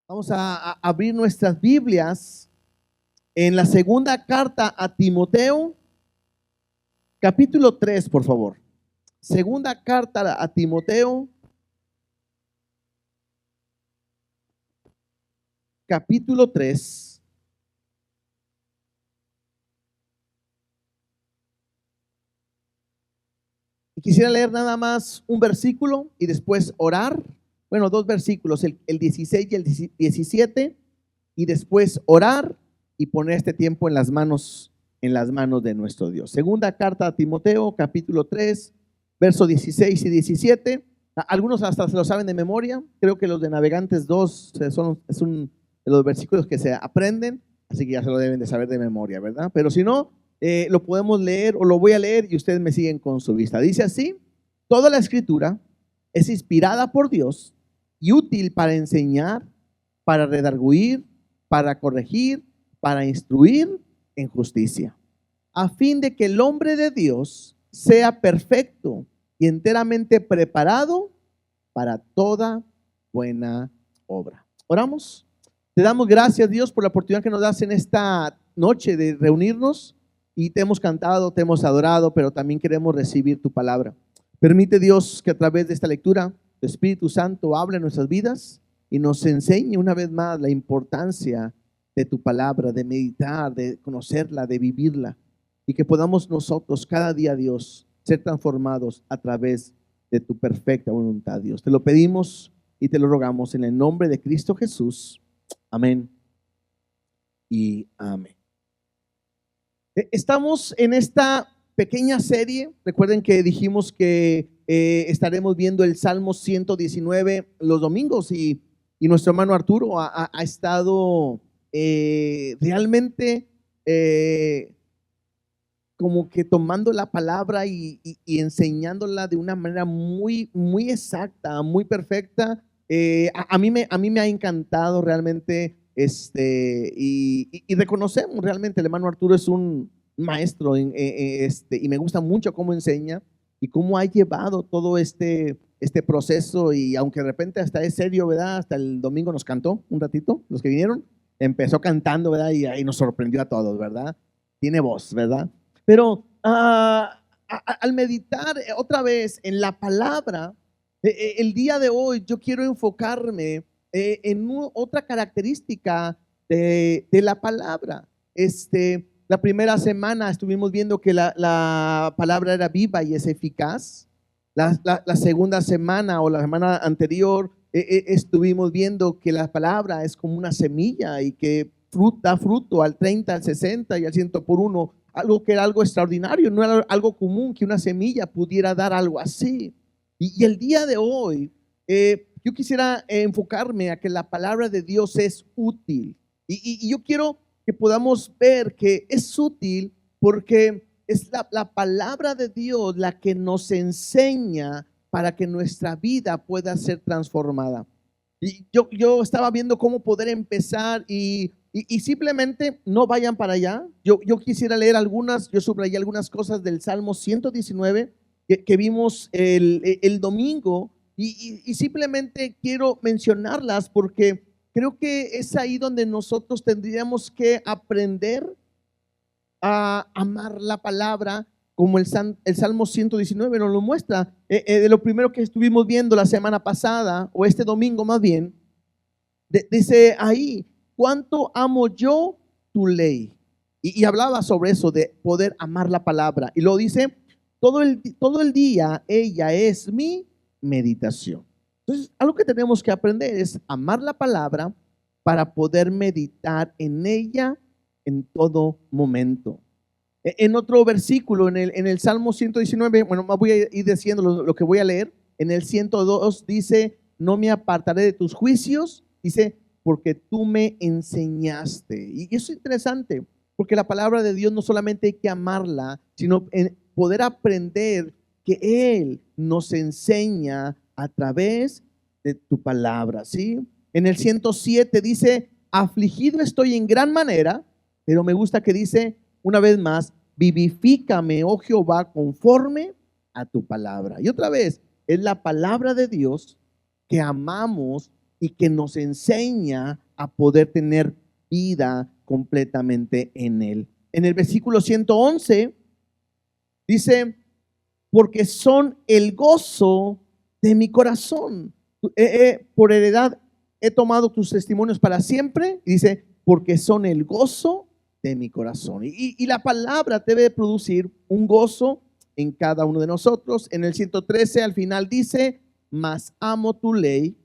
Vamos a abrir nuestras Biblias en la segunda carta a Timoteo, capítulo 3, por favor. Segunda carta a Timoteo, capítulo 3. Y quisiera leer nada más un versículo y después orar. Bueno, dos versículos, el 16 y el 17, y después orar y poner este tiempo en las manos de nuestro Dios. Segunda carta a Timoteo, capítulo 3, versos 16 y 17. Algunos hasta se lo saben de memoria. Creo que los de Navegantes 2 es un de los versículos que se aprenden, así que ya se lo deben de saber de memoria, ¿verdad? Pero si no, lo podemos leer o lo voy a leer y ustedes me siguen con su vista. Dice así: toda la escritura es inspirada por Dios y útil para enseñar, para redarguir, para corregir, para instruir en justicia, a fin de que el hombre de Dios sea perfecto y enteramente preparado para toda buena obra. Oramos. Te damos gracias, Dios, por la oportunidad que nos das en esta noche de reunirnos, y te hemos cantado, te hemos adorado, pero también queremos recibir tu palabra. Permite, Dios, que a través de esta lectura tu Espíritu Santo hable en nuestras vidas y nos enseñe una vez más la importancia de tu palabra, de meditar, de conocerla, de vivirla, y que podamos nosotros cada día, Dios, ser transformados a través de tu perfecta voluntad, Dios. Te lo pedimos y te lo rogamos en el nombre de Cristo Jesús. Amén y amén. Estamos en esta pequeña serie. Recuerden que dijimos que estaremos viendo el Salmo 119 los domingos, y nuestro hermano Arturo ha estado realmente como que tomando la palabra y enseñándola de una manera muy, muy exacta, muy perfecta. A mí me ha encantado realmente, y reconocemos realmente, el hermano Arturo es un maestro y me gusta mucho cómo enseña y cómo ha llevado todo este proceso. Y aunque de repente hasta es serio, ¿verdad? Hasta el domingo nos cantó un ratito, los que vinieron, empezó cantando, ¿verdad? Y ahí nos sorprendió a todos, ¿verdad? Tiene voz, ¿verdad? Pero al meditar otra vez en la palabra, el día de hoy yo quiero enfocarme en otra característica de la palabra. La primera semana estuvimos viendo que la palabra era viva y es eficaz. La segunda semana o la semana anterior estuvimos viendo que la palabra es como una semilla y que da fruto al 30, al 60 y al 100 por uno. Algo que era algo extraordinario, no era algo común que una semilla pudiera dar algo así. Y el día de hoy yo quisiera enfocarme a que la palabra de Dios es útil. Y yo quiero que podamos ver que es útil porque es la palabra de Dios la que nos enseña para que nuestra vida pueda ser transformada. Y yo estaba viendo cómo poder empezar y simplemente no vayan para allá. Yo quisiera leer yo subrayé algunas cosas del Salmo 119 que vimos el domingo, y simplemente quiero mencionarlas porque creo que es ahí donde nosotros tendríamos que aprender a amar la palabra, como el Salmo 119 nos lo muestra. De lo primero que estuvimos viendo la semana pasada, o este domingo más bien, dice ahí: cuánto amo yo tu ley. Y hablaba sobre eso, de poder amar la palabra. Y lo dice: todo el día ella es mi meditación. Entonces, algo que tenemos que aprender es amar la palabra para poder meditar en ella en todo momento. En otro versículo, en el Salmo 119, bueno, más voy a ir diciendo lo que voy a leer. En el 102 dice: no me apartaré de tus juicios, dice, porque tú me enseñaste. Y eso es interesante, porque la palabra de Dios no solamente hay que amarla, sino poder aprender que Él nos enseña a través de tu palabra, ¿sí? En el 107 dice: afligido estoy en gran manera, pero me gusta que dice una vez más: vivifícame, oh Jehová, conforme a tu palabra. Y otra vez, es la palabra de Dios que amamos y que nos enseña a poder tener vida completamente en Él. En el versículo 111 dice, porque son el gozo de mi corazón. Por heredad he tomado tus testimonios para siempre. Y dice, porque son el gozo de mi corazón. Y la palabra debe producir un gozo en cada uno de nosotros. En el 113 al final dice, mas amo tu ley.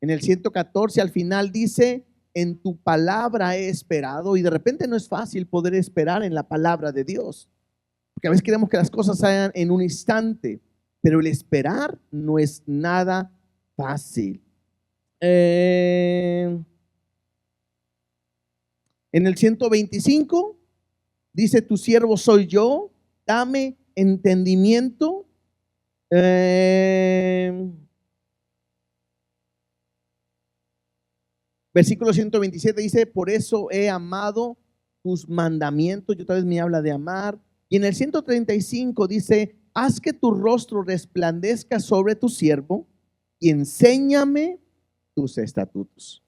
En el 114 al final dice, en tu palabra he esperado. Y de repente no es fácil poder esperar en la palabra de Dios, porque a veces queremos que las cosas salgan en un instante, pero el esperar no es nada fácil. En el 125 dice, tu siervo soy yo, dame entendimiento. Versículo 127 dice, por eso he amado tus mandamientos. Y otra vez me habla de amar. Y en el 135 dice, haz que tu rostro resplandezca sobre tu siervo y enséñame tus estatutos.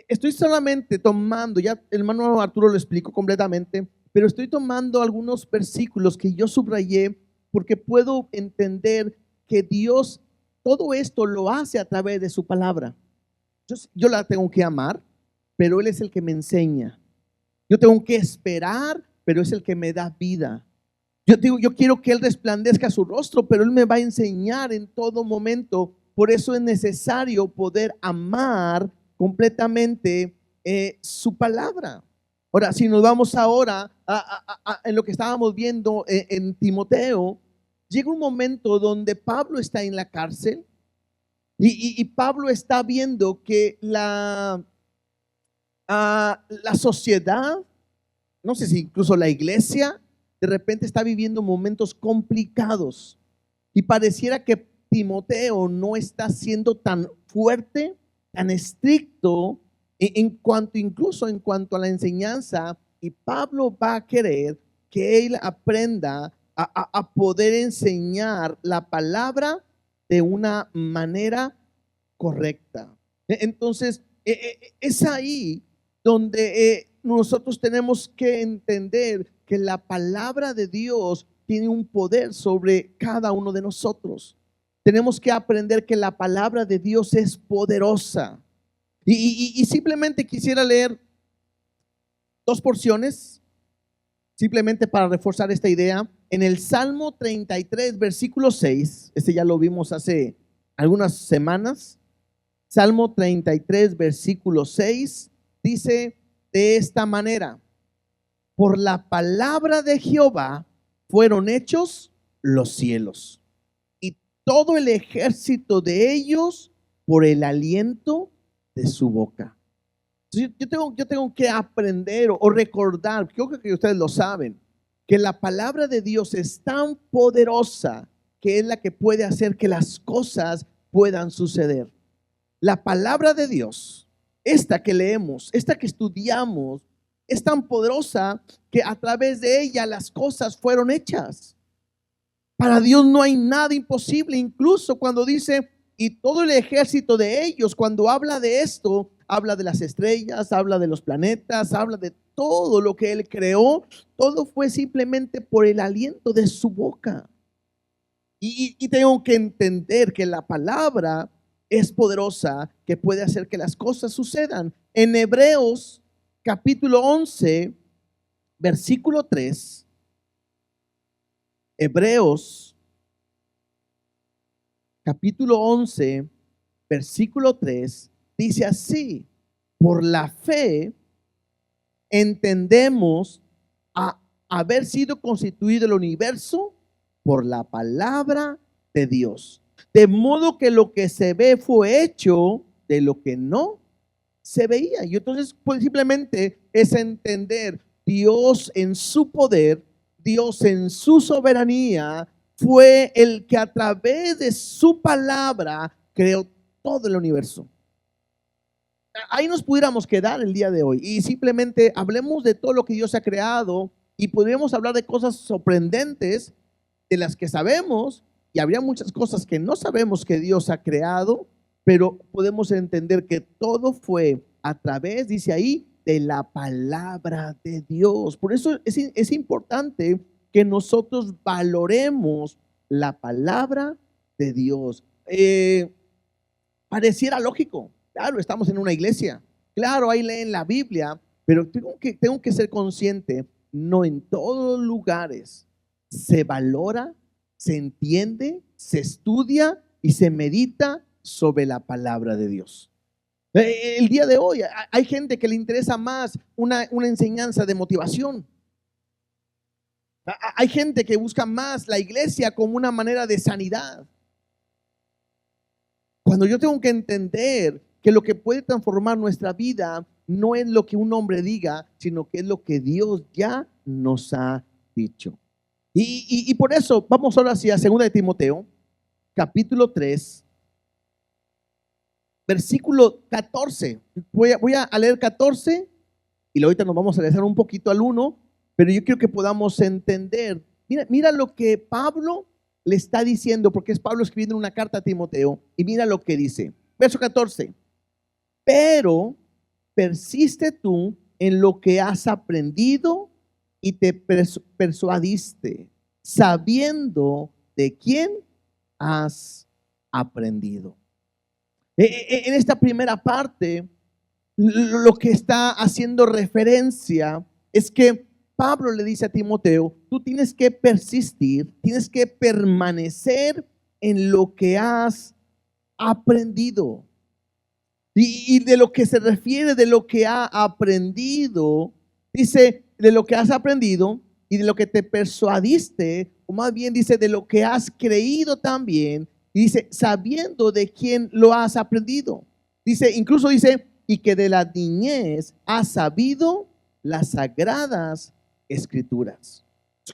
Estoy solamente tomando, ya el hermano Arturo lo explicó completamente, pero estoy tomando algunos versículos que yo subrayé porque puedo entender que Dios todo esto lo hace a través de su palabra. Yo la tengo que amar, pero Él es el que me enseña. Yo tengo que esperar, pero es el que me da vida. Yo quiero que Él resplandezca su rostro, pero Él me va a enseñar en todo momento. Por eso es necesario poder amar completamente su palabra. Ahora, si nos vamos ahora en lo que estábamos viendo en Timoteo, llega un momento donde Pablo está en la cárcel y Pablo está viendo que la sociedad, no sé si incluso la iglesia, de repente está viviendo momentos complicados y pareciera que Timoteo no está siendo tan fuerte, tan estricto incluso en cuanto a la enseñanza, y Pablo va a querer que él aprenda a poder enseñar la palabra de una manera correcta. Entonces, es ahí donde nosotros tenemos que entender que la palabra de Dios tiene un poder sobre cada uno de nosotros. Tenemos que aprender que la palabra de Dios es poderosa. Y simplemente quisiera leer dos porciones, simplemente para reforzar esta idea. En el Salmo 33, versículo 6, este ya lo vimos hace algunas semanas. Salmo 33, versículo 6, dice de esta manera: por la palabra de Jehová fueron hechos los cielos, y todo el ejército de ellos por el aliento de su boca. Yo tengo que aprender o recordar, creo que ustedes lo saben, que la palabra de Dios es tan poderosa que es la que puede hacer que las cosas puedan suceder. La palabra de Dios, esta que leemos, esta que estudiamos, es tan poderosa que a través de ella las cosas fueron hechas. Para Dios no hay nada imposible. Incluso cuando dice, y todo el ejército de ellos, cuando habla de esto, habla de las estrellas, habla de los planetas, habla de todo lo que Él creó. Todo fue simplemente por el aliento de su boca. Y tengo que entender que la palabra es poderosa, que puede hacer que las cosas sucedan. En Hebreos capítulo 11, versículo 3. Hebreos capítulo 11, versículo 3, dice así: por la fe entendemos a haber sido constituido el universo por la palabra de Dios, de modo que lo que se ve fue hecho de lo que no se veía. Y entonces pues simplemente es entender Dios en su poder, Dios en su soberanía fue el que a través de su palabra creó todo el universo. Ahí nos pudiéramos quedar el día de hoy y simplemente hablemos de todo lo que Dios ha creado, y podríamos hablar de cosas sorprendentes de las que sabemos, y habría muchas cosas que no sabemos que Dios ha creado, pero podemos entender que todo fue a través, dice ahí, de la palabra de Dios. Por eso es importante que nosotros valoremos la palabra de Dios. Pareciera lógico, claro, estamos en una iglesia, claro, ahí leen la Biblia, pero tengo que ser consciente, no en todos los lugares se valora, se entiende, se estudia y se medita sobre la palabra de Dios. El día de hoy hay gente que le interesa más una enseñanza de motivación. Hay gente que busca más la iglesia como una manera de sanidad. Cuando yo tengo que entender que lo que puede transformar nuestra vida no es lo que un hombre diga, sino que es lo que Dios ya nos ha dicho. Y por eso vamos ahora hacia 2 de Timoteo, capítulo 3, versículo 14. Voy a leer 14 y ahorita nos vamos a regresar un poquito al 1, pero yo quiero que podamos entender. Mira lo que Pablo le está diciendo, porque es Pablo escribiendo una carta a Timoteo, y mira lo que dice. Verso 14. Pero persiste tú en lo que has aprendido y te persuadiste, sabiendo de quién has aprendido. En esta primera parte, lo que está haciendo referencia es que Pablo le dice a Timoteo, tú tienes que persistir, tienes que permanecer en lo que has aprendido. Y de lo que se refiere, de lo que ha aprendido, dice, de lo que has aprendido y de lo que te persuadiste, o más bien dice, de lo que has creído también, y dice, sabiendo de quién lo has aprendido. Dice, incluso dice, y que de la niñez has sabido las sagradas escrituras.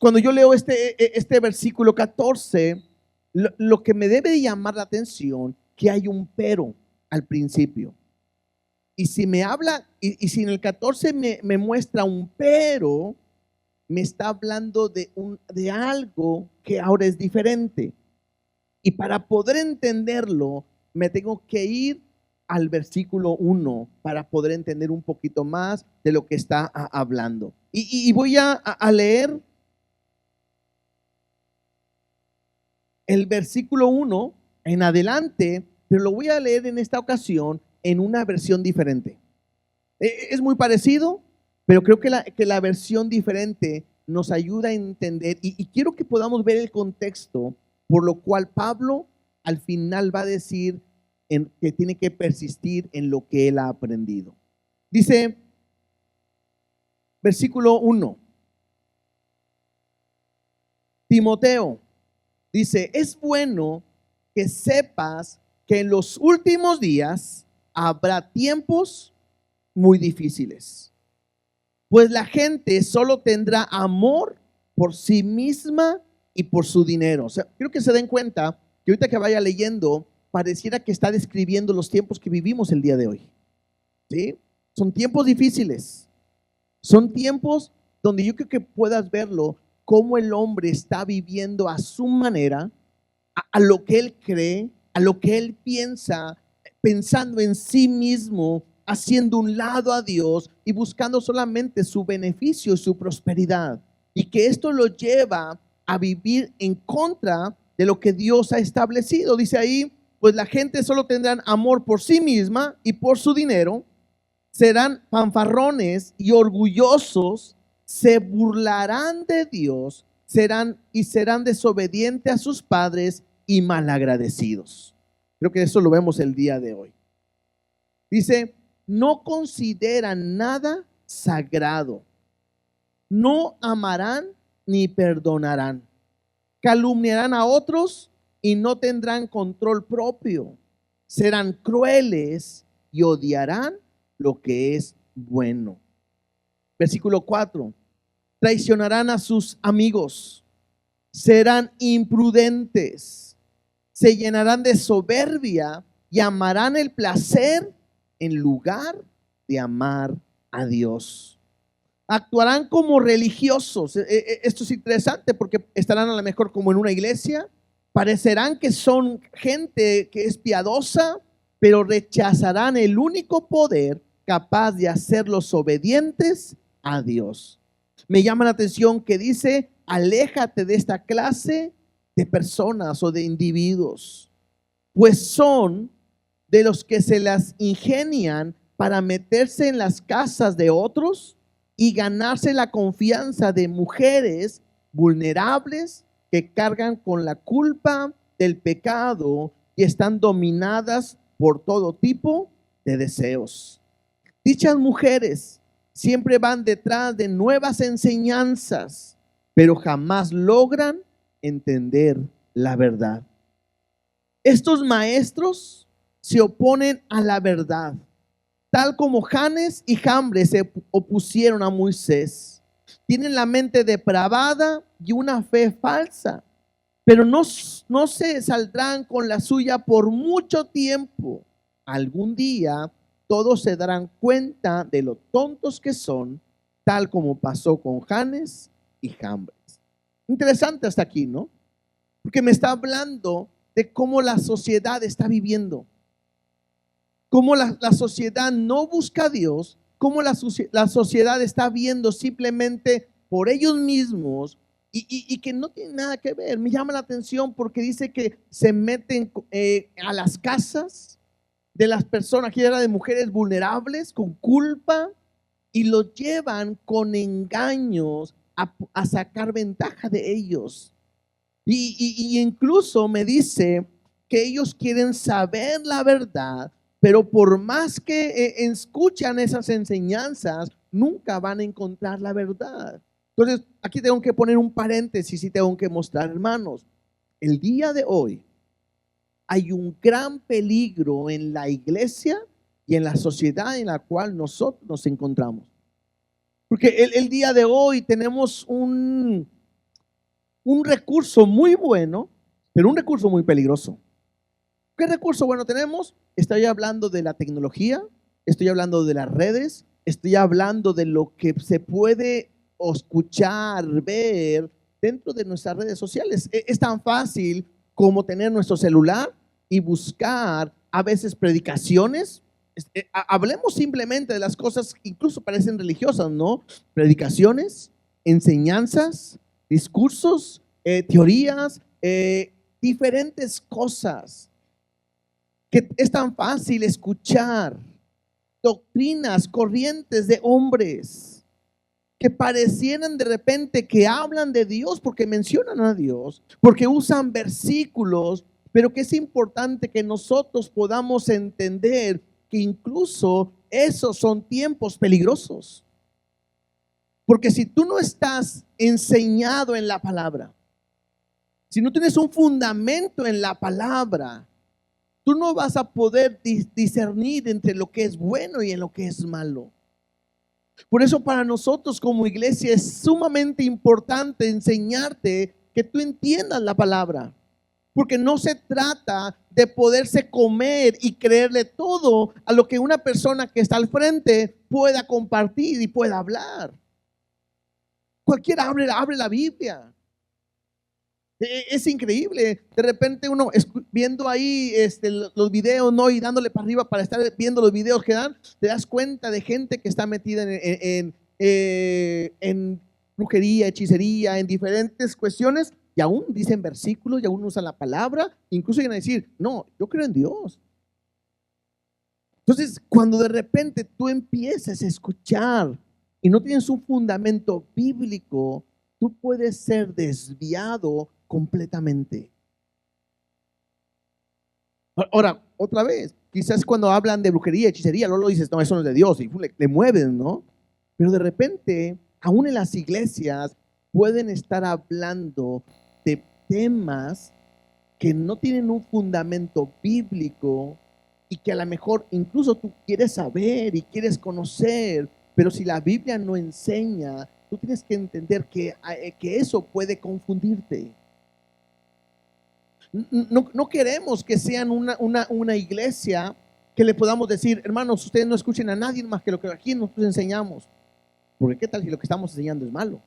Cuando yo leo este versículo 14, lo que me debe de llamar la atención, que hay un pero al principio. Y si me habla, y si en el 14 me muestra un pero, me está hablando de algo que ahora es diferente. Y para poder entenderlo, me tengo que ir al versículo 1 para poder entender un poquito más de lo que está hablando. Y voy a leer el versículo 1 en adelante, pero lo voy a leer en esta ocasión en una versión diferente. Es muy parecido, pero creo que la versión diferente nos ayuda a entender y quiero que podamos ver el contexto por lo cual Pablo al final va a decir que tiene que persistir en lo que él ha aprendido. Dice, versículo 1, Timoteo, dice, es bueno que sepas que en los últimos días habrá tiempos muy difíciles, pues la gente solo tendrá amor por sí misma y por su dinero. O sea, quiero que se den cuenta que ahorita que vaya leyendo, pareciera que está describiendo los tiempos que vivimos el día de hoy. ¿Sí? Son tiempos difíciles. Son tiempos donde yo creo que puedas verlo, cómo el hombre está viviendo a su manera, a lo que él cree, a lo que él piensa, pensando en sí mismo, haciendo un lado a Dios y buscando solamente su beneficio y su prosperidad. Y que esto lo lleva a vivir en contra de lo que Dios ha establecido. Dice ahí, pues la gente solo tendrán amor por sí misma y por su dinero, serán fanfarrones y orgullosos, se burlarán de Dios, serán desobedientes a sus padres y malagradecidos. Creo que eso lo vemos el día de hoy. Dice, no consideran nada sagrado, no amarán ni perdonarán, calumniarán a otros y no tendrán control propio, serán crueles y odiarán lo que es bueno. Versículo 4, traicionarán a sus amigos, serán imprudentes, se llenarán de soberbia y amarán el placer en lugar de amar a Dios. Actuarán como religiosos. Esto es interesante porque estarán a lo mejor como en una iglesia, parecerán que son gente que es piadosa, pero rechazarán el único poder capaz de hacerlos obedientes a Dios. Me llama la atención que dice, aléjate de esta clase de personas o de individuos, pues son de los que se las ingenian para meterse en las casas de otros y ganarse la confianza de mujeres vulnerables que cargan con la culpa del pecado y están dominadas por todo tipo de deseos. Dichas mujeres siempre van detrás de nuevas enseñanzas, pero jamás logran entender la verdad. Estos maestros se oponen a la verdad, tal como Janes y Jambres se opusieron a Moisés. Tienen la mente depravada y una fe falsa, pero no se saldrán con la suya por mucho tiempo. Algún día todos se darán cuenta de lo tontos que son, tal como pasó con Janes y Jambres. Interesante hasta aquí, ¿no? Porque me está hablando de cómo la sociedad está viviendo, cómo la sociedad no busca a Dios, cómo la sociedad está viendo simplemente por ellos mismos y que no tiene nada que ver. Me llama la atención porque dice que se meten a las casas de las personas, que era de mujeres vulnerables, con culpa, y los llevan con engaños a sacar ventaja de ellos. Y incluso me dice que ellos quieren saber la verdad, pero por más que escuchan esas enseñanzas, nunca van a encontrar la verdad. Entonces, aquí tengo que poner un paréntesis y tengo que mostrar, hermanos, el día de hoy hay un gran peligro en la iglesia y en la sociedad en la cual nosotros nos encontramos. Porque el día de hoy tenemos un recurso muy bueno, pero un recurso muy peligroso. ¿Qué recurso bueno tenemos? Estoy hablando de la tecnología, estoy hablando de las redes, estoy hablando de lo que se puede escuchar, ver dentro de nuestras redes sociales. Es tan fácil como tener nuestro celular y buscar a veces predicaciones. Hablemos simplemente de las cosas que incluso parecen religiosas, ¿no? Predicaciones, enseñanzas, discursos, teorías, diferentes cosas que es tan fácil escuchar, doctrinas, corrientes de hombres que parecieran de repente que hablan de Dios porque mencionan a Dios, porque usan versículos, pero que es importante que nosotros podamos entender que incluso esos son tiempos peligrosos. Porque si tú no estás enseñado en la palabra, si no tienes un fundamento en la palabra, tú no vas a poder discernir entre lo que es bueno y en lo que es malo. Por eso para nosotros como iglesia es sumamente importante enseñarte que tú entiendas la palabra. Porque no se trata de poderse comer y creerle todo a lo que una persona que está al frente pueda compartir y pueda hablar. Cualquiera abre la Biblia. Es increíble. De repente uno viendo ahí los videos, ¿no? Y dándole para arriba para estar viendo los videos que dan, te das cuenta de gente que está metida en brujería, hechicería, en diferentes cuestiones, y aún dicen versículos, y aún usan la palabra, incluso llegan a decir, no, yo creo en Dios. Entonces, cuando de repente tú empiezas a escuchar y no tienes un fundamento bíblico, tú puedes ser desviado completamente. Ahora, otra vez, quizás cuando hablan de brujería, hechicería, luego dices, no, eso no es de Dios, y le mueven, ¿no? Pero de repente, aún en las iglesias, pueden estar hablando de temas que no tienen un fundamento bíblico y que a lo mejor incluso tú quieres saber y quieres conocer, pero si la Biblia no enseña, tú tienes que entender que eso puede confundirte. No queremos que sean una iglesia que le podamos decir, hermanos, ustedes no escuchen a nadie más que lo que aquí nosotros enseñamos. Porque qué tal si lo que estamos enseñando es malo.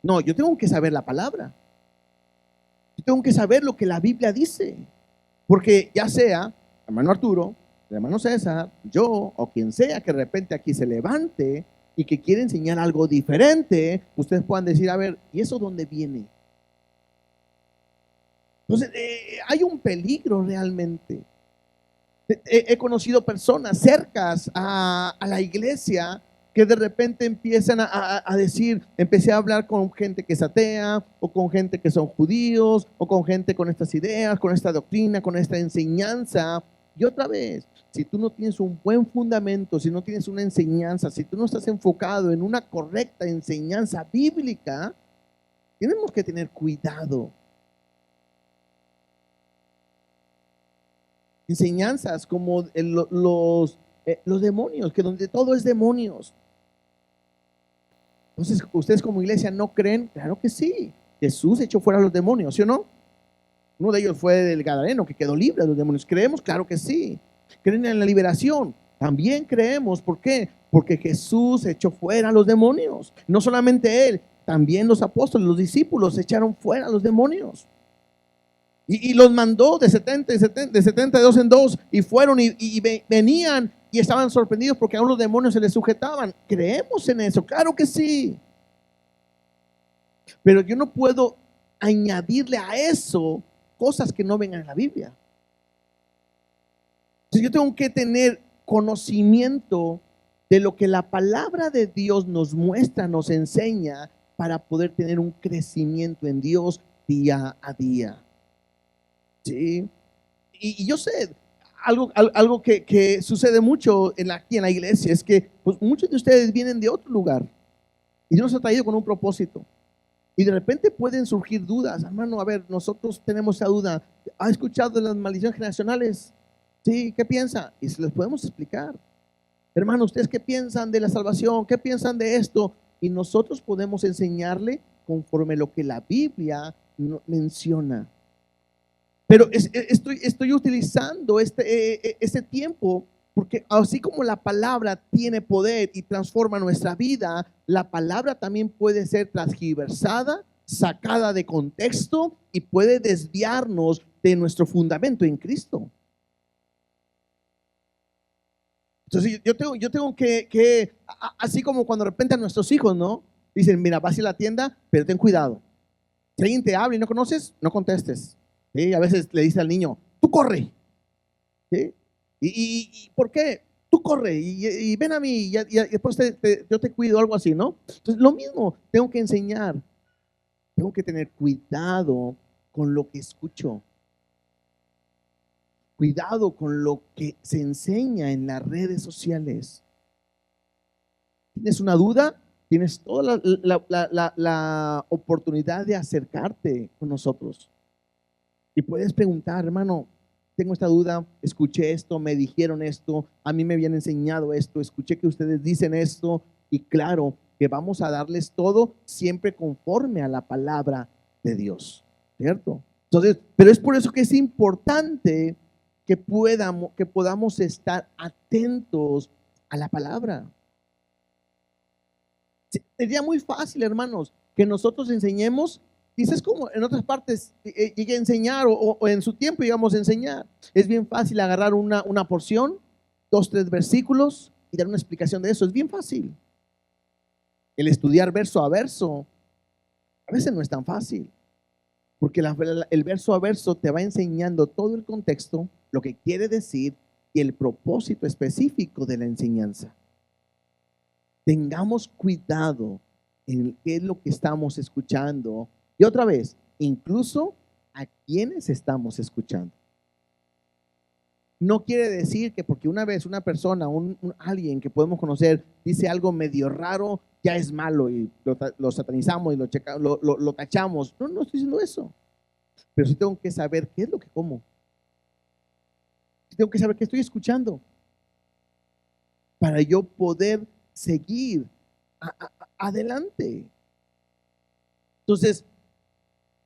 No, yo tengo que saber la palabra. Yo tengo que saber lo que la Biblia dice. Porque ya sea hermano Arturo, el hermano César, yo o quien sea que de repente aquí se levante y que quiere enseñar algo diferente, ustedes puedan decir, a ver, ¿y eso dónde viene? Entonces, hay un peligro realmente. He conocido personas cercas a la iglesia que de repente empiezan a decir, empecé a hablar con gente que es atea, o con gente que son judíos, o con gente con estas ideas, con esta doctrina, con esta enseñanza. Y otra vez, si tú no tienes un buen fundamento, si no tienes una enseñanza, si tú no estás enfocado en una correcta enseñanza bíblica, tenemos que tener cuidado. Enseñanzas como los demonios, que donde todo es demonios. Entonces, ¿ustedes como iglesia no creen? Claro que sí. Jesús echó fuera a los demonios, ¿sí o no? Uno de ellos fue del Gadareno, que quedó libre de los demonios. ¿Creemos? Claro que sí. ¿Creen en la liberación? También creemos. ¿Por qué? Porque Jesús echó fuera a los demonios. No solamente Él, también los apóstoles, los discípulos echaron fuera a los demonios. Y los mandó de 72 en 2 y fueron y venían y estaban sorprendidos porque aún los demonios se les sujetaban. ¿Creemos en eso? Claro que sí. Pero yo no puedo añadirle a eso cosas que no vengan en la Biblia. Entonces yo tengo que tener conocimiento de lo que la palabra de Dios nos muestra, nos enseña para poder tener un crecimiento en Dios día a día. Sí, y yo sé, algo que sucede mucho aquí en la iglesia es que pues, muchos de ustedes vienen de otro lugar y Dios nos ha traído con un propósito. Y de repente pueden surgir dudas, hermano, a ver, nosotros tenemos esa duda. ¿Ha escuchado de las maldiciones generacionales? Sí, ¿qué piensa? Y se les podemos explicar. Hermano, ¿ustedes qué piensan de la salvación? ¿Qué piensan de esto? Y nosotros podemos enseñarle conforme lo que la Biblia menciona. Pero estoy utilizando este tiempo porque así como la palabra tiene poder y transforma nuestra vida, la palabra también puede ser transgiversada, sacada de contexto y puede desviarnos de nuestro fundamento en Cristo. Entonces yo tengo que, así como cuando de repente a nuestros hijos, ¿no? Dicen, mira, vas a ir a la tienda, pero ten cuidado. Si alguien te habla y no conoces, no contestes. ¿Sí? A veces le dice al niño, tú corre. ¿Sí? ¿Y por qué? Tú corre y ven a mí y después yo te cuido, algo así, ¿no? Entonces, lo mismo, tengo que enseñar. Tengo que tener cuidado con lo que escucho. Cuidado con lo que se enseña en las redes sociales. ¿Tienes una duda? Tienes toda la oportunidad de acercarte con nosotros. Y puedes preguntar, hermano, tengo esta duda, escuché esto, me dijeron esto, a mí me habían enseñado esto, escuché que ustedes dicen esto, y claro que vamos a darles todo siempre conforme a la palabra de Dios, ¿cierto? Entonces, pero es por eso que es importante que podamos estar atentos a la palabra. Sería muy fácil, hermanos, que nosotros enseñemos. Dices como en otras partes llegué a enseñar o en su tiempo llegamos a enseñar. Es bien fácil agarrar una porción, 2, 3 versículos y dar una explicación de eso. Es bien fácil. El estudiar verso a verso a veces no es tan fácil, porque el verso a verso te va enseñando todo el contexto, lo que quiere decir y el propósito específico de la enseñanza. Tengamos cuidado en qué es lo que estamos escuchando. Y otra vez, incluso a quienes estamos escuchando. No quiere decir que porque una vez una persona, alguien que podemos conocer, dice algo medio raro, ya es malo y lo satanizamos y lo tachamos. No estoy diciendo eso. Pero sí tengo que saber qué es lo que como. Sí tengo que saber qué estoy escuchando para yo poder seguir adelante. Entonces,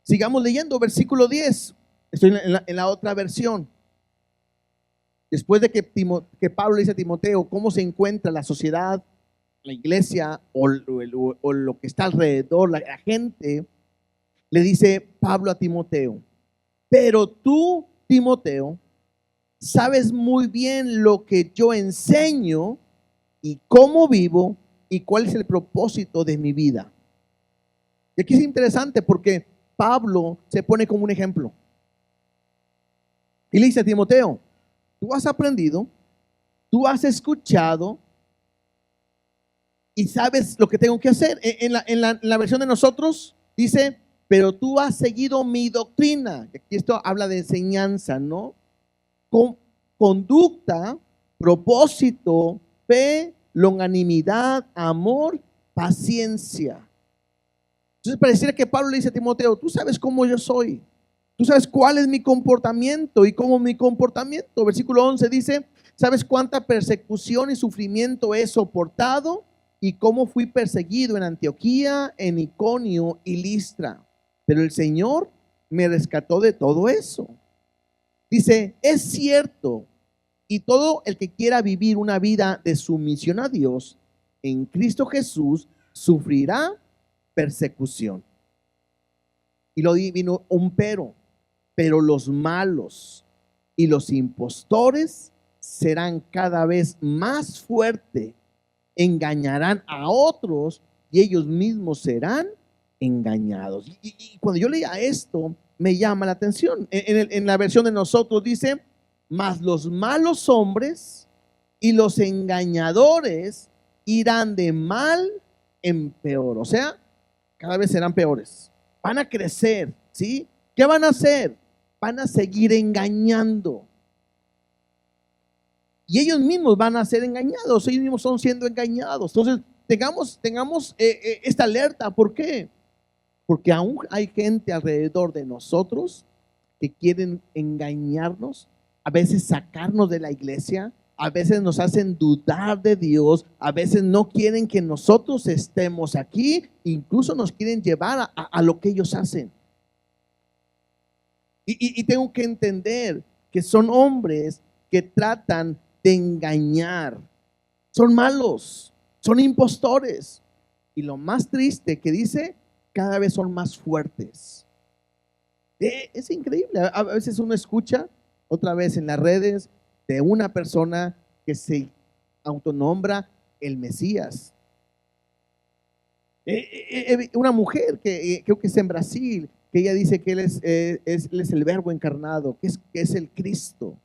sigamos leyendo, versículo 10. Estoy en la otra versión. Después de que Pablo le dice a Timoteo cómo se encuentra la sociedad, la iglesia o lo que está alrededor, la gente, le dice Pablo a Timoteo, pero tú Timoteo, sabes muy bien lo que yo enseño y cómo vivo y cuál es el propósito de mi vida. Y aquí es interesante porque Pablo se pone como un ejemplo. Y le dice a Timoteo, tú has aprendido, tú has escuchado y sabes lo que tengo que hacer. En la versión de nosotros dice, pero tú has seguido mi doctrina. Aquí esto habla de enseñanza, ¿no? Con conducta, propósito, fe, longanimidad, amor, paciencia. Entonces pareciera que Pablo le dice a Timoteo, tú sabes cómo yo soy, tú sabes cuál es mi comportamiento y cómo mi comportamiento. Versículo 11 dice, sabes cuánta persecución y sufrimiento he soportado y cómo fui perseguido en Antioquía, en Iconio y Listra. Pero el Señor me rescató de todo eso. Dice, es cierto, y todo el que quiera vivir una vida de sumisión a Dios en Cristo Jesús sufrirá persecución. Y lo divino un pero los malos y los impostores serán cada vez más fuertes, engañarán a otros y ellos mismos serán engañados. Y cuando yo leía esto, me llama la atención. En la versión de nosotros dice, mas los malos hombres y los engañadores irán de mal en peor. O sea, cada vez serán peores. Van a crecer, ¿sí? ¿Qué van a hacer? Van a seguir engañando. Y ellos mismos van a ser engañados, ellos mismos son siendo engañados. Entonces, tengamos esta alerta. ¿Por qué? Porque aún hay gente alrededor de nosotros que quieren engañarnos, a veces sacarnos de la iglesia, a veces nos hacen dudar de Dios, a veces no quieren que nosotros estemos aquí, incluso nos quieren llevar a lo que ellos hacen. Y tengo que entender que son hombres que tratan de engañar, son malos, son impostores. Y lo más triste que dice, cada vez son más fuertes. Es increíble. A veces uno escucha otra vez en las redes de una persona que se autonombra el Mesías. Una mujer que creo que es en Brasil, que ella dice que él es el verbo encarnado, que es el Cristo.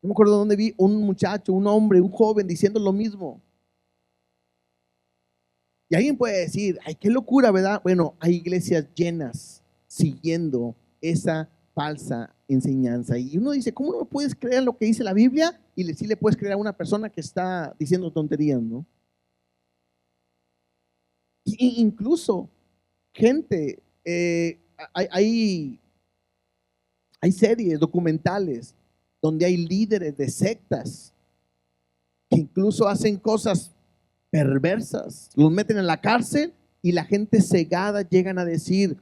No me acuerdo dónde vi un muchacho, un hombre, un joven diciendo lo mismo. Y alguien puede decir, ay, qué locura, ¿verdad? Bueno, hay iglesias llenas siguiendo esa falsa enseñanza. Y uno dice, ¿cómo no puedes creer en lo que dice la Biblia? Y sí le puedes creer a una persona que está diciendo tonterías, ¿no? Y incluso gente, hay series documentales donde hay líderes de sectas que incluso hacen cosas perversas, los meten en la cárcel y la gente cegada llegan a decir,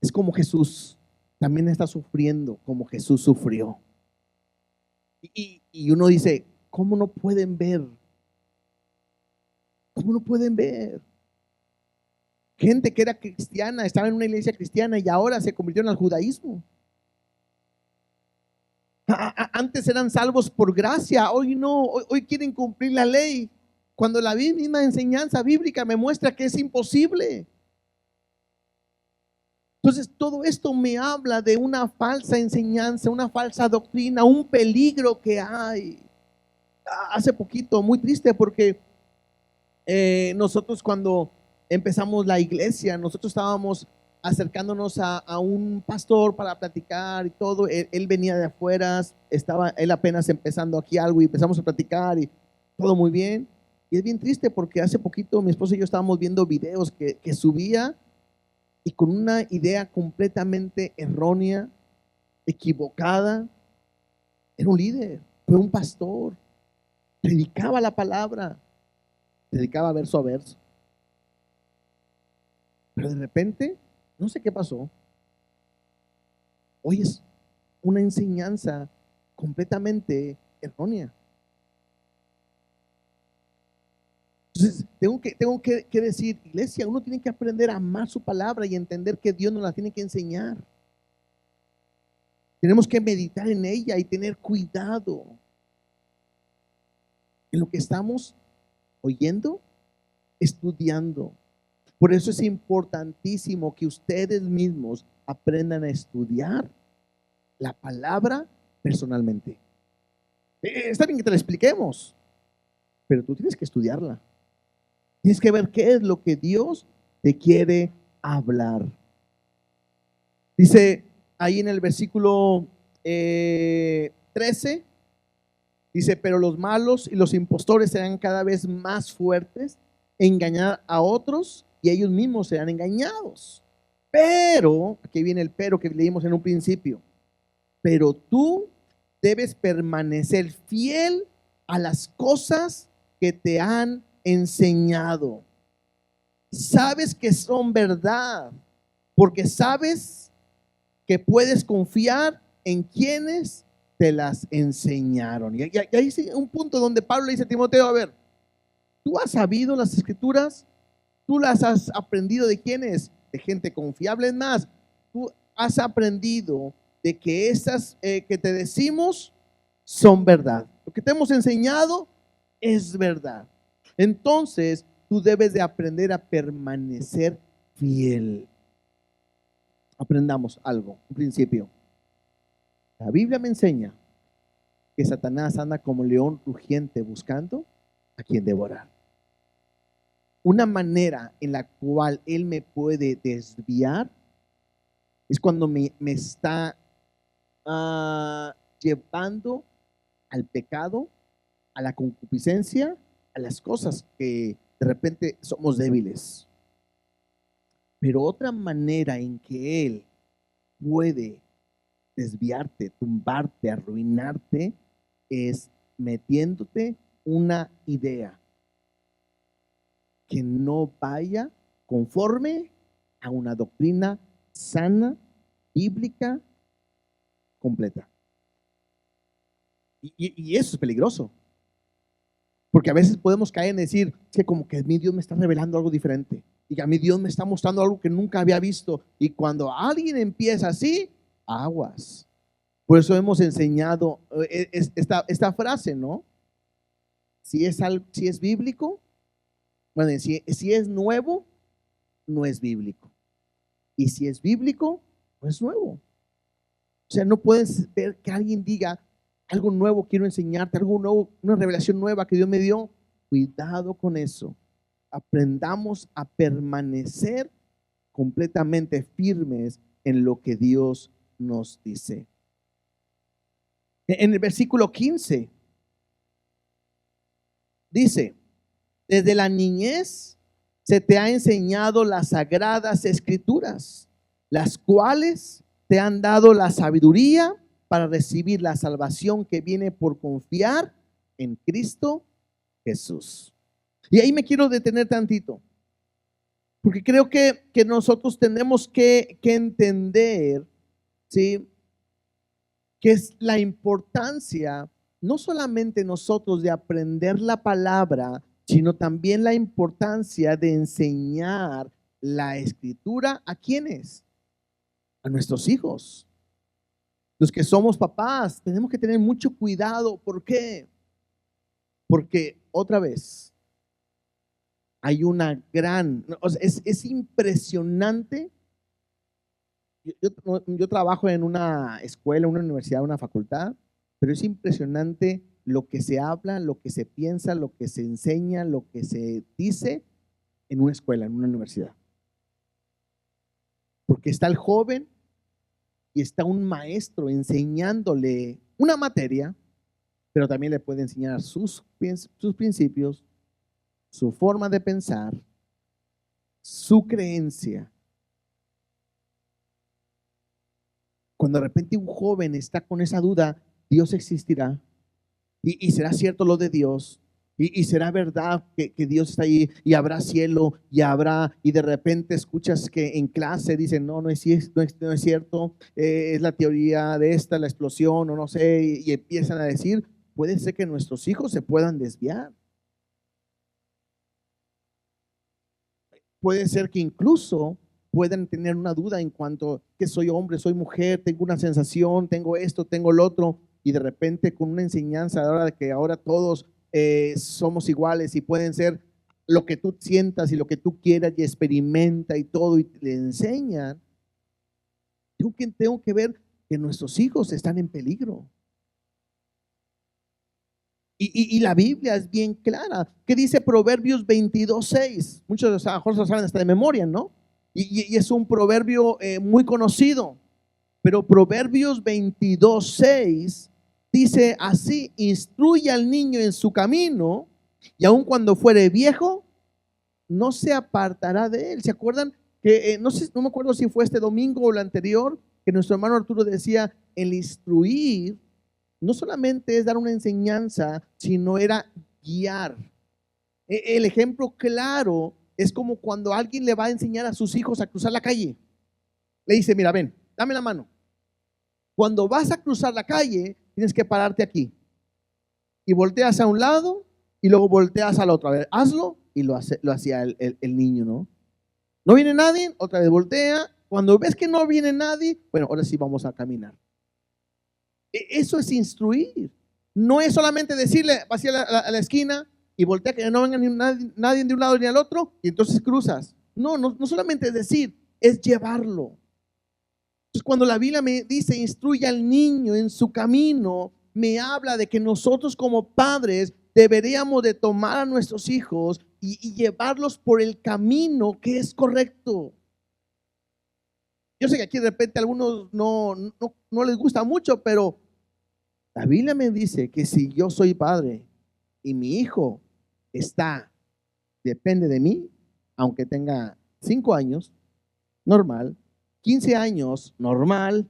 es como Jesús, también está sufriendo como Jesús sufrió. Y uno dice, ¿cómo no pueden ver? ¿Cómo no pueden ver? Gente que era cristiana, estaba en una iglesia cristiana y ahora se convirtió al judaísmo. Antes eran salvos por gracia, hoy no, hoy quieren cumplir la ley. Cuando la misma enseñanza bíblica me muestra que es imposible. Entonces todo esto me habla de una falsa enseñanza, una falsa doctrina, un peligro que hay. Hace poquito, muy triste porque nosotros cuando empezamos la iglesia, nosotros estábamos acercándonos a un pastor para platicar y todo. Él venía de afuera, estaba él apenas empezando aquí algo y empezamos a platicar y todo muy bien. Y es bien triste porque hace poquito mi esposa y yo estábamos viendo videos que subía y con una idea completamente errónea, equivocada. Era un líder, fue un pastor, predicaba la palabra, predicaba verso a verso. Pero de repente, no sé qué pasó, hoy es una enseñanza completamente errónea. Entonces, tengo que decir, iglesia, uno tiene que aprender a amar su palabra y entender que Dios nos la tiene que enseñar. Tenemos que meditar en ella y tener cuidado en lo que estamos oyendo, estudiando. Por eso es importantísimo que ustedes mismos aprendan a estudiar la palabra personalmente. Está bien que te la expliquemos, pero tú tienes que estudiarla. Tienes que ver qué es lo que Dios te quiere hablar. Dice ahí en el versículo 13, dice, pero los malos y los impostores serán cada vez más fuertes, engañar a otros y ellos mismos serán engañados. Pero, aquí viene el pero que leímos en un principio, pero tú debes permanecer fiel a las cosas que te han enseñado. Sabes que son verdad, porque sabes que puedes confiar en quienes te las enseñaron. Y ahí es un punto donde Pablo le dice a Timoteo, a ver, tú has sabido las escrituras, tú las has aprendido de quiénes, de gente confiable. Es más, tú has aprendido de que esas que te decimos son verdad. Lo que te hemos enseñado es verdad. Entonces, tú debes de aprender a permanecer fiel. Aprendamos algo, un principio. La Biblia me enseña que Satanás anda como león rugiente buscando a quien devorar. Una manera en la cual él me puede desviar es cuando me está llevando al pecado, a la concupiscencia, a las cosas que de repente somos débiles. Pero otra manera en que él puede desviarte, tumbarte, arruinarte, es metiéndote una idea que no vaya conforme a una doctrina sana, bíblica, completa. Y eso es peligroso. Porque a veces podemos caer en decir que como que a mí Dios me está revelando algo diferente. Y que a mí Dios me está mostrando algo que nunca había visto. Y cuando alguien empieza así, aguas. Por eso hemos enseñado esta frase, ¿no? Si es bíblico, bueno, si es nuevo, no es bíblico. Y si es bíblico, no es nuevo. O sea, no puedes ver que alguien diga algo nuevo, quiero enseñarte, algo nuevo, una revelación nueva que Dios me dio. Cuidado con eso. Aprendamos a permanecer completamente firmes en lo que Dios nos dice. En el versículo 15 dice, desde la niñez se te ha enseñado las sagradas escrituras, las cuales te han dado la sabiduría para recibir la salvación que viene por confiar en Cristo Jesús. Y ahí me quiero detener tantito, porque creo que nosotros tenemos que entender, ¿sí?, que es la importancia, no solamente nosotros de aprender la palabra, sino también la importancia de enseñar la escritura a quienes, a nuestros hijos. Los que somos papás, tenemos que tener mucho cuidado. ¿Por qué? Porque otra vez, hay una gran, o sea, es impresionante. Yo trabajo en una escuela, una universidad, una facultad, pero es impresionante lo que se habla, lo que se piensa, lo que se enseña, lo que se dice en una escuela, en una universidad. Porque está el joven y está un maestro enseñándole una materia, pero también le puede enseñar sus principios, su forma de pensar, su creencia. Cuando de repente un joven está con esa duda, Dios existirá y será cierto lo de Dios y será verdad que Dios está ahí y habrá cielo y de repente escuchas que en clase dicen no es cierto, es la teoría de esta, la explosión o no sé, y empiezan a decir, puede ser que nuestros hijos se puedan desviar. Puede ser que incluso pueden tener una duda en cuanto que soy hombre, soy mujer, tengo una sensación, tengo esto, tengo lo otro, y de repente con una enseñanza ahora de que ahora todos somos iguales y pueden ser lo que tú sientas y lo que tú quieras y experimenta y todo, y le enseñan, tengo que ver que nuestros hijos están en peligro. Y la Biblia es bien clara. ¿Qué dice Proverbios 22:6? Muchos a lo mejor lo saben hasta de memoria, ¿no? Y es un proverbio muy conocido. Pero Proverbios 22:6 dice así: instruye al niño en su camino, y aun cuando fuere viejo, no se apartará de él. ¿Se acuerdan? Que no sé, no me acuerdo si fue este domingo o el anterior, que nuestro hermano Arturo decía, el instruir no solamente es dar una enseñanza, sino era guiar. El ejemplo claro es como cuando alguien le va a enseñar a sus hijos a cruzar la calle. Le dice, mira, ven, dame la mano. Cuando vas a cruzar la calle, tienes que pararte aquí. Y volteas a un lado y luego volteas al otro. A ver, hazlo. Y lo hacía el niño, ¿no? No viene nadie, otra vez voltea. Cuando ves que no viene nadie, bueno, ahora sí vamos a caminar. Eso es instruir. No es solamente decirle, vas a la esquina y voltea que no venga nadie de un lado ni al otro y entonces cruzas. No solamente es decir, es llevarlo. Entonces, cuando la Biblia me dice, instruye al niño en su camino, me habla de que nosotros como padres deberíamos de tomar a nuestros hijos y llevarlos por el camino que es correcto. Yo sé que aquí de repente a algunos no les gusta mucho, pero la Biblia me dice que si yo soy padre y mi hijo depende de mí, aunque tenga 5 años, normal, 15 años, normal,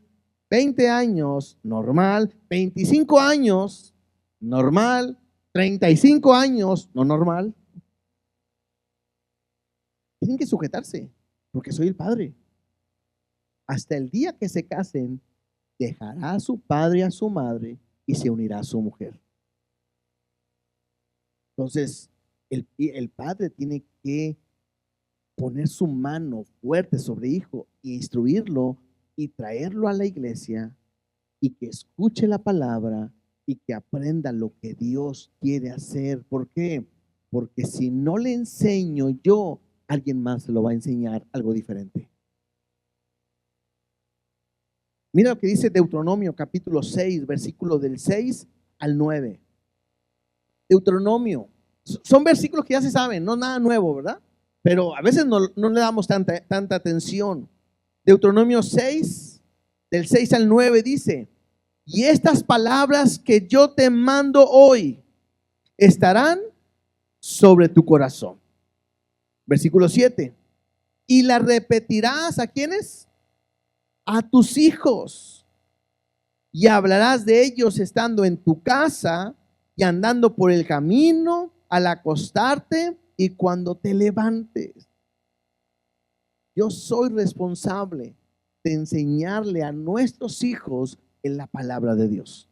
20 años, normal, 25 años, normal, 35 años, no normal. Tienen que sujetarse, porque soy el padre. Hasta el día que se casen, dejará a su padre y a su madre y se unirá a su mujer. Entonces, el padre tiene que poner su mano fuerte sobre hijo e instruirlo y traerlo a la iglesia y que escuche la palabra y que aprenda lo que Dios quiere hacer. ¿Por qué? Porque si no le enseño yo, alguien más se lo va a enseñar algo diferente. Mira lo que dice Deuteronomio capítulo 6, versículo del 6 al 9. Deuteronomio. Son versículos que ya se saben, no nada nuevo, ¿verdad? Pero a veces no le damos tanta atención. Deuteronomio 6, del 6 al 9 dice, y estas palabras que yo te mando hoy estarán sobre tu corazón. Versículo 7. Y las repetirás ¿a quiénes? A tus hijos. Y hablarás de ellos estando en tu casa y andando por el camino, al acostarte y cuando te levantes. Yo soy responsable de enseñarle a nuestros hijos en la palabra de Dios.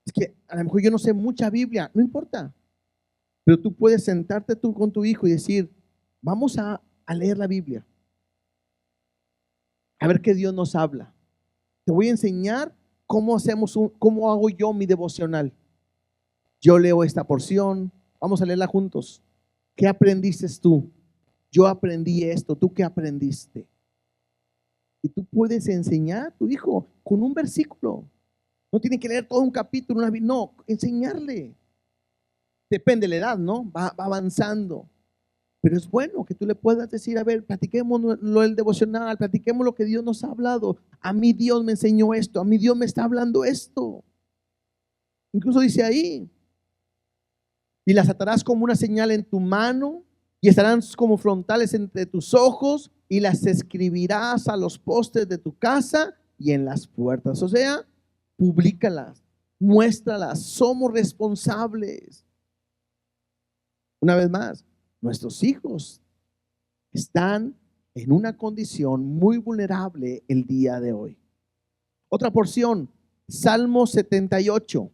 Es que a lo mejor yo no sé mucha Biblia, no importa. Pero tú puedes sentarte tú con tu hijo y decir, vamos a leer la Biblia. A ver qué Dios nos habla. Te voy a enseñar cómo hago yo mi devocional. Yo leo esta porción, vamos a leerla juntos. ¿Qué aprendiste tú? Yo aprendí esto, ¿tú qué aprendiste? Y tú puedes enseñar a tu hijo con un versículo. No tiene que leer todo un capítulo, no, enseñarle. Depende de la edad, ¿no? Va avanzando. Pero es bueno que tú le puedas decir, a ver, platiquemos el devocional, platiquemos lo que Dios nos ha hablado. A mí Dios me enseñó esto, a mí Dios me está hablando esto. Incluso dice ahí, y las atarás como una señal en tu mano y estarán como frontales entre tus ojos y las escribirás a los postes de tu casa y en las puertas. O sea, públicalas, muéstralas, somos responsables. Una vez más, nuestros hijos están en una condición muy vulnerable el día de hoy. Otra porción, Salmo 78.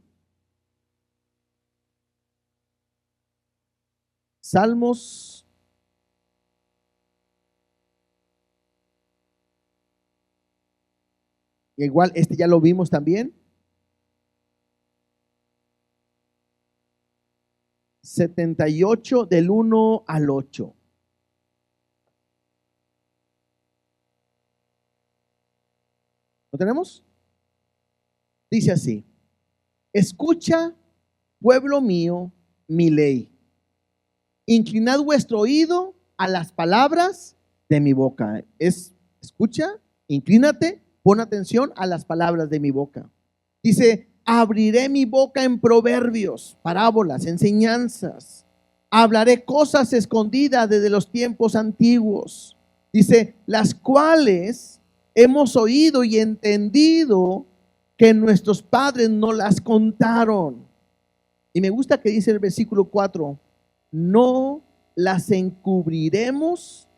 Salmos Igual, este ya lo vimos también. 78 del 1 al 8. ¿Lo tenemos? Dice así: escucha, pueblo mío, mi ley. Inclinad vuestro oído a las palabras de mi boca. Escucha, inclínate, pon atención a las palabras de mi boca. Dice: abriré mi boca en proverbios, parábolas, enseñanzas. Hablaré cosas escondidas desde los tiempos antiguos. Dice: las cuales hemos oído y entendido que nuestros padres no las contaron. Y me gusta que dice el versículo 4: no las encubriremos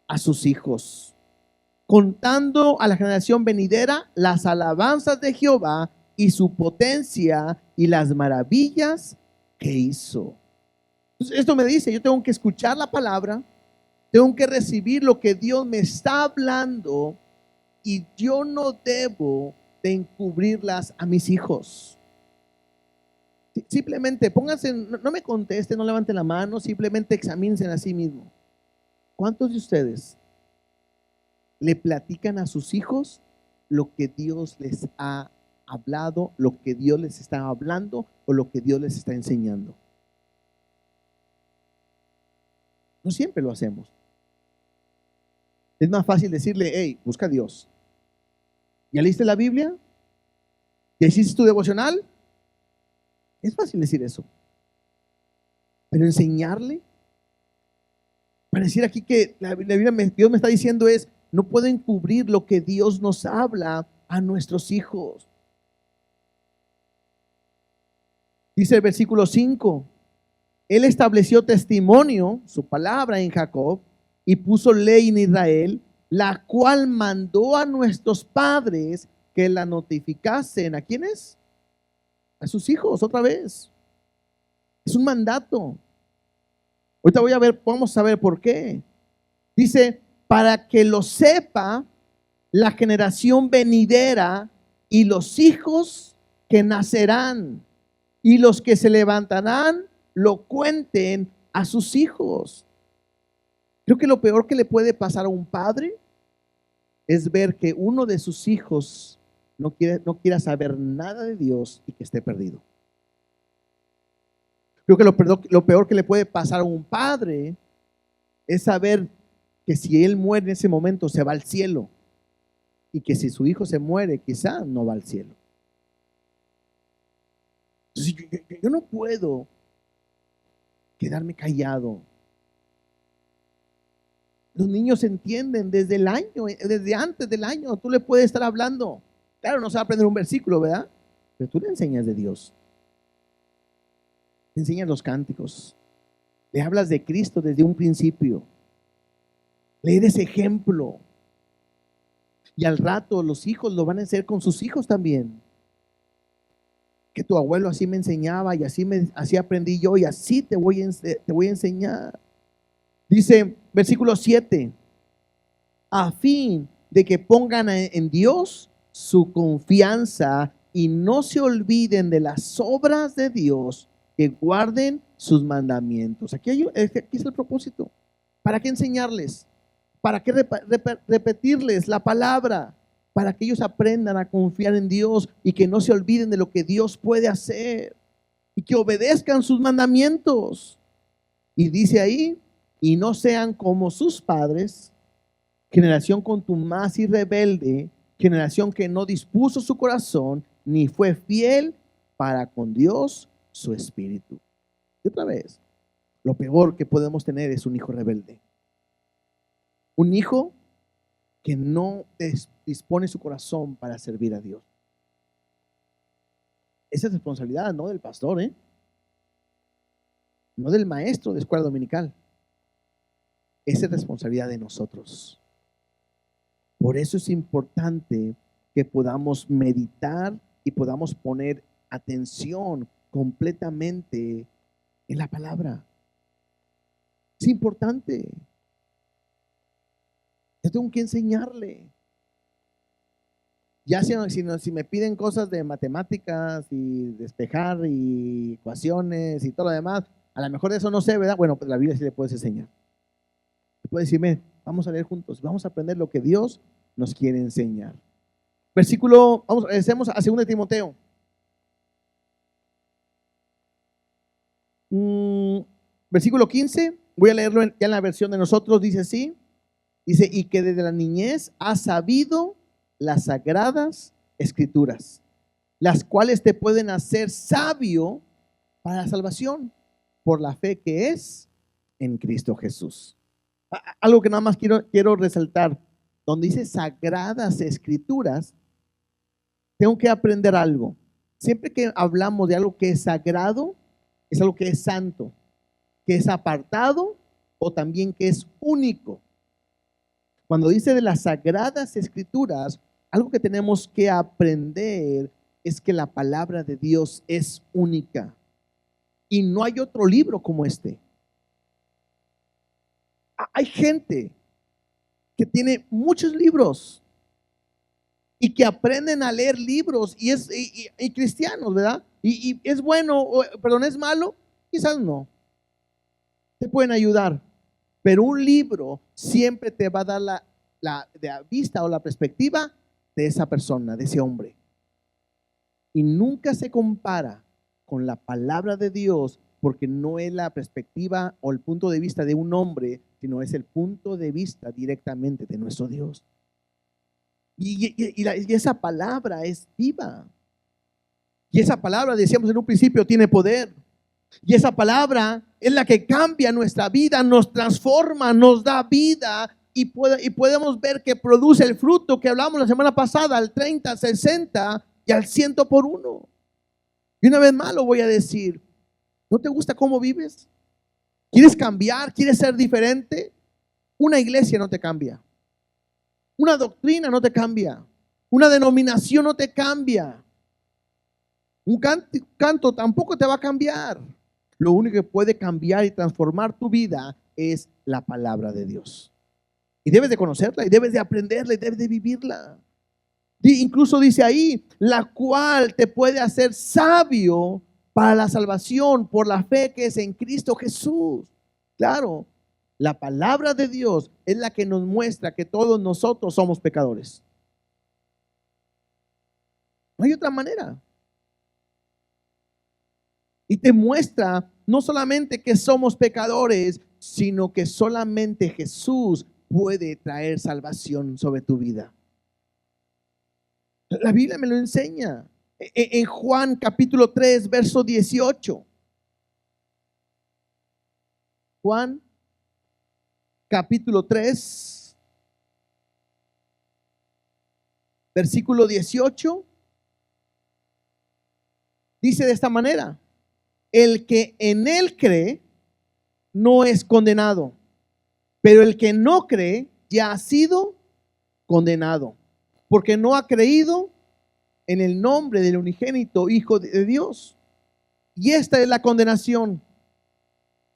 a sus hijos, contando a la generación venidera las alabanzas de Jehová y su potencia y las maravillas que hizo. Entonces, esto me dice, yo tengo que escuchar la palabra, tengo que recibir lo que Dios me está hablando, y yo no debo de encubrirlas a mis hijos. Simplemente pónganse, no me contesten, no levanten la mano, simplemente examínense a sí mismo. ¿Cuántos de ustedes le platican a sus hijos lo que Dios les ha hablado, lo que Dios les está hablando o lo que Dios les está enseñando? No siempre lo hacemos. Es más fácil decirle: hey, busca a Dios. ¿Ya leíste la Biblia? ¿Ya hiciste tu devocional? Es fácil decir eso. Pero enseñarle, para decir aquí que la Biblia, Dios me está diciendo es: no puedo encubrir lo que Dios nos habla a nuestros hijos. Dice el versículo 5: Él estableció testimonio, su palabra, en Jacob, y puso ley en Israel, la cual mandó a nuestros padres que la notificasen. ¿A quiénes? A sus hijos, otra vez. Es un mandato. Ahorita vamos a ver por qué. Dice: para que lo sepa la generación venidera y los hijos que nacerán, y los que se levantarán lo cuenten a sus hijos. Creo que lo peor que le puede pasar a un padre es ver que uno de sus hijos no quiera saber nada de Dios y que esté perdido. Creo que lo peor que le puede pasar a un padre es saber que si él muere en ese momento se va al cielo, y que si su hijo se muere quizá no va al cielo. Entonces, yo no puedo quedarme callado. Los niños entienden desde el año, desde antes del año. Tú le puedes estar hablando. Claro, no se va a aprender un versículo, ¿verdad? Pero tú le enseñas de Dios. Le enseñas los cánticos. Le hablas de Cristo desde un principio. Le eres ejemplo. Y al rato los hijos lo van a hacer con sus hijos también. Que tu abuelo así me enseñaba y así aprendí yo y así te voy a enseñar. Dice versículo 7: a fin de que pongan en Dios su confianza y no se olviden de las obras de Dios, que guarden sus mandamientos. Aquí es el propósito. ¿Para qué enseñarles? ¿Para qué repetirles la palabra? Para que ellos aprendan a confiar en Dios y que no se olviden de lo que Dios puede hacer y que obedezcan sus mandamientos. Y dice ahí: y no sean como sus padres, generación contumaz y rebelde, generación que no dispuso su corazón ni fue fiel para con Dios su espíritu. Y otra vez, lo peor que podemos tener es un hijo rebelde. Un hijo que no dispone su corazón para servir a Dios. Esa es responsabilidad no del pastor, no del maestro de escuela dominical. Esa es responsabilidad de nosotros. Por eso es importante que podamos meditar y podamos poner atención completamente en la palabra. Es importante. Yo tengo que enseñarle. Ya si me piden cosas de matemáticas y despejar y ecuaciones y todo lo demás, a lo mejor eso no sé, ¿verdad? Bueno, pues la Biblia sí le puedes enseñar. Puedes decirme, vamos a leer juntos, vamos a aprender lo que Dios nos quiere enseñar. Versículo, regresemos a 2 Timoteo. Versículo 15, voy a leerlo ya en la versión de nosotros, dice así, dice, y que desde la niñez has sabido las sagradas escrituras, las cuales te pueden hacer sabio para la salvación por la fe que es en Cristo Jesús. Algo que nada más quiero resaltar, donde dice sagradas escrituras, tengo que aprender algo. Siempre que hablamos de algo que es sagrado, es algo que es santo, que es apartado o también que es único. Cuando dice de las sagradas escrituras, algo que tenemos que aprender es que la palabra de Dios es única y no hay otro libro como este. Hay gente que tiene muchos libros y que aprenden a leer libros y cristianos, ¿verdad? Y es bueno, perdón, es malo, quizás no. Te pueden ayudar, pero un libro siempre te va a dar la vista o la perspectiva de esa persona, de ese hombre. Y nunca se compara con la palabra de Dios, porque no es la perspectiva o el punto de vista de un hombre, sino es el punto de vista directamente de nuestro Dios. Y esa palabra es viva. Y esa palabra, decíamos en un principio, tiene poder. Y esa palabra es la que cambia nuestra vida, nos transforma, nos da vida y podemos ver que produce el fruto que hablamos la semana pasada, al 30, 60 y al 100 por uno. Y una vez más lo voy a decir, ¿no te gusta cómo vives? ¿Quieres cambiar? ¿Quieres ser diferente? Una iglesia no te cambia. Una doctrina no te cambia. Una denominación no te cambia. Un canto tampoco te va a cambiar. Lo único que puede cambiar y transformar tu vida es la palabra de Dios. Y debes de conocerla, y debes de aprenderla, y debes de vivirla. Y incluso dice ahí, la cual te puede hacer sabio para la salvación por la fe que es en Cristo Jesús. Claro, la palabra de Dios es la que nos muestra que todos nosotros somos pecadores. No hay otra manera. Y te muestra no solamente que somos pecadores, sino que solamente Jesús puede traer salvación sobre tu vida. La Biblia me lo enseña. En Juan capítulo 3, verso 18. Juan capítulo 3, versículo 18. Dice de esta manera: el que en él cree no es condenado, pero el que no cree ya ha sido condenado, porque no ha creído en el nombre del unigénito Hijo de Dios. Y esta es la condenación,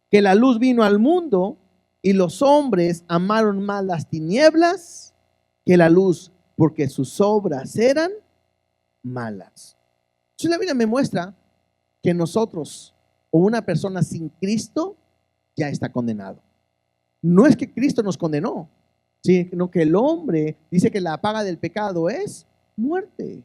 que la luz vino al mundo y los hombres amaron más las tinieblas que la luz, porque sus obras eran malas. Entonces la Biblia me muestra que nosotros o una persona sin Cristo ya está condenado. No es que Cristo nos condenó, sino que el hombre dice que la paga del pecado es muerte.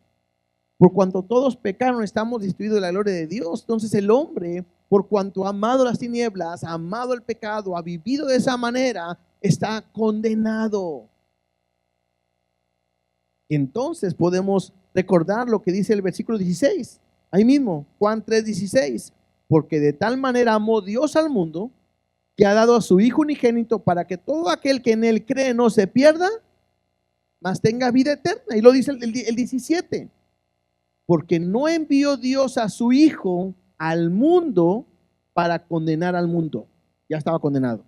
Por cuanto todos pecaron, estamos destituidos de la gloria de Dios. Entonces el hombre, por cuanto ha amado las tinieblas, ha amado el pecado, ha vivido de esa manera, está condenado. Entonces podemos recordar lo que dice el versículo 16. Ahí mismo, Juan 3:16. Porque de tal manera amó Dios al mundo, que ha dado a su Hijo unigénito, para que todo aquel que en él cree no se pierda, mas tenga vida eterna. Y lo dice el 17. Porque no envió Dios a su Hijo al mundo para condenar al mundo, ya estaba condenado,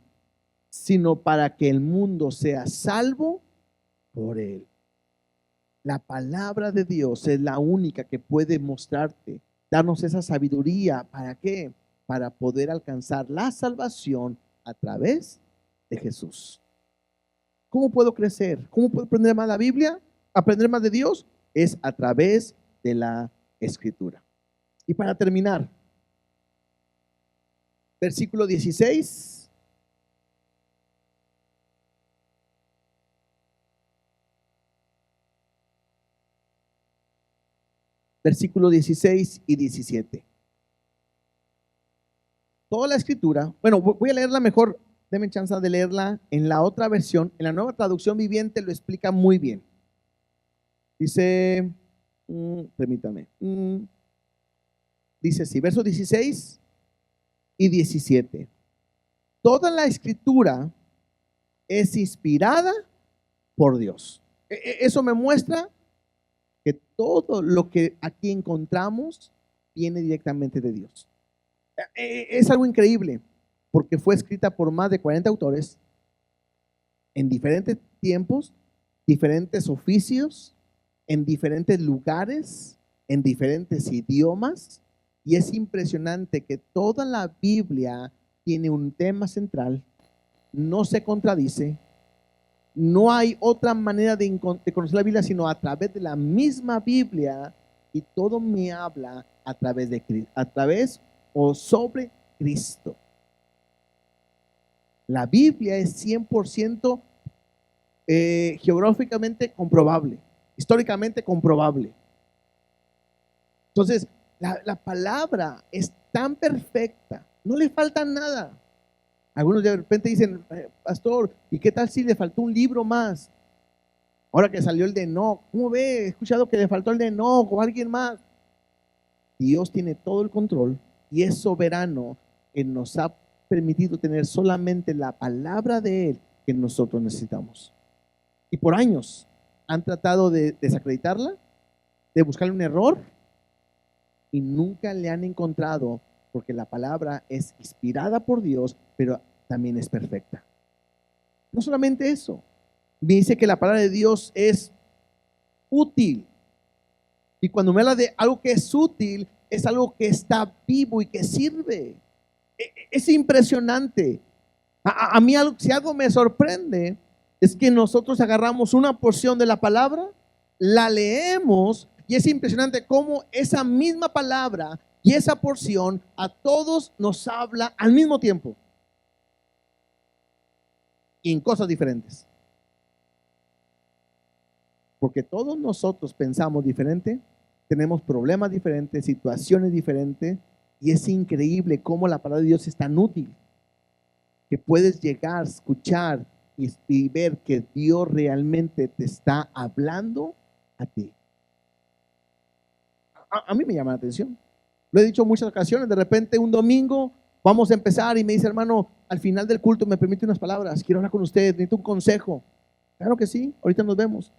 sino para que el mundo sea salvo por él. La palabra de Dios es la única que puede mostrarte, darnos esa sabiduría. ¿Para qué? Para poder alcanzar la salvación a través de Jesús. ¿Cómo puedo crecer? ¿Cómo puedo aprender más la Biblia? ¿Aprender más de Dios? es a través de la Escritura. Y para terminar, versículo 16. Versículo 16 y 17. Toda la Escritura, bueno, voy a leerla mejor, denme chance de leerla en la otra versión. En la Nueva Traducción Viviente lo explica muy bien. Dice, permítame, dice así, versos 16 y 17. Toda la Escritura es inspirada por Dios. Eso me muestra que todo lo que aquí encontramos viene directamente de Dios. Es algo increíble, porque fue escrita por más de 40 autores en diferentes tiempos, diferentes oficios, en diferentes lugares, en diferentes idiomas, y es impresionante que toda la Biblia tiene un tema central, no se contradice. No hay otra manera de conocer la Biblia sino a través de la misma Biblia, y todo me habla a través de Cristo, a través o sobre Cristo. La Biblia es 100% geográficamente comprobable, históricamente comprobable. Entonces, la palabra es tan perfecta, no le falta nada. Algunos de repente dicen, pastor, ¿y qué tal si le faltó un libro más? Ahora que salió el de Enoc, ¿cómo ve? He escuchado que le faltó el de Enoc o alguien más. Dios tiene todo el control y es soberano, que nos ha permitido tener solamente la palabra de Él que nosotros necesitamos. Y por años han tratado de desacreditarla, de buscarle un error, y nunca le han encontrado, porque la palabra es inspirada por Dios, pero también es perfecta. No solamente eso, me dice que la palabra de Dios es útil. Y cuando me habla de algo que es útil, es algo que está vivo y que sirve. Es impresionante. A mí, si algo me sorprende, es que nosotros agarramos una porción de la palabra, la leemos, y es impresionante cómo esa misma palabra y esa porción a todos nos habla al mismo tiempo y en cosas diferentes. Porque todos nosotros pensamos diferente, tenemos problemas diferentes, situaciones diferentes, y es increíble cómo la palabra de Dios es tan útil que puedes llegar, escuchar y ver que Dios realmente te está hablando a ti. A mí me llama la atención. Lo he dicho en muchas ocasiones. De repente un domingo vamos a empezar y me dice, hermano, al final del culto me permite unas palabras, quiero hablar con usted, necesito un consejo. Claro que sí, ahorita nos vemos.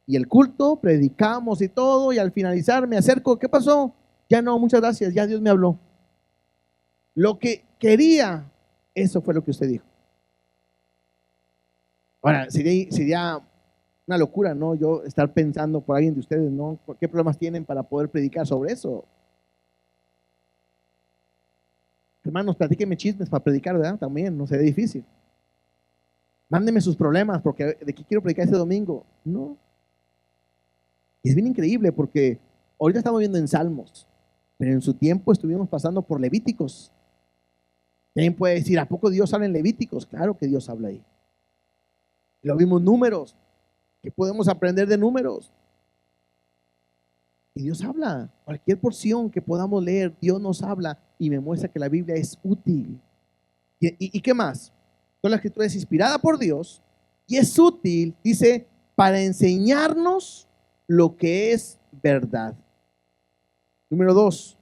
Y el culto, predicamos y todo, y al finalizar me acerco, ¿qué pasó? Ya no, muchas gracias, ya Dios me habló. Lo que quería, eso fue lo que usted dijo. Ahora, sería una locura, ¿no? Yo estar pensando por alguien de ustedes, ¿no? ¿Qué problemas tienen para poder predicar sobre eso? Hermanos, platíquenme chismes para predicar, ¿verdad? También, no sería difícil. Mándenme sus problemas, porque ¿de qué quiero predicar este domingo? No. Y es bien increíble, porque ahorita estamos viendo en Salmos, pero en su tiempo estuvimos pasando por Levíticos. ¿Quién puede decir, ¿a poco Dios habla en Levíticos? Claro que Dios habla ahí. Lo vimos números. ¿Qué podemos aprender de números? Y Dios habla. Cualquier porción que podamos leer, Dios nos habla y me muestra que la Biblia es útil. ¿Y qué más? Toda la Escritura es inspirada por Dios y es útil, dice, para enseñarnos lo que es verdad. Número 2,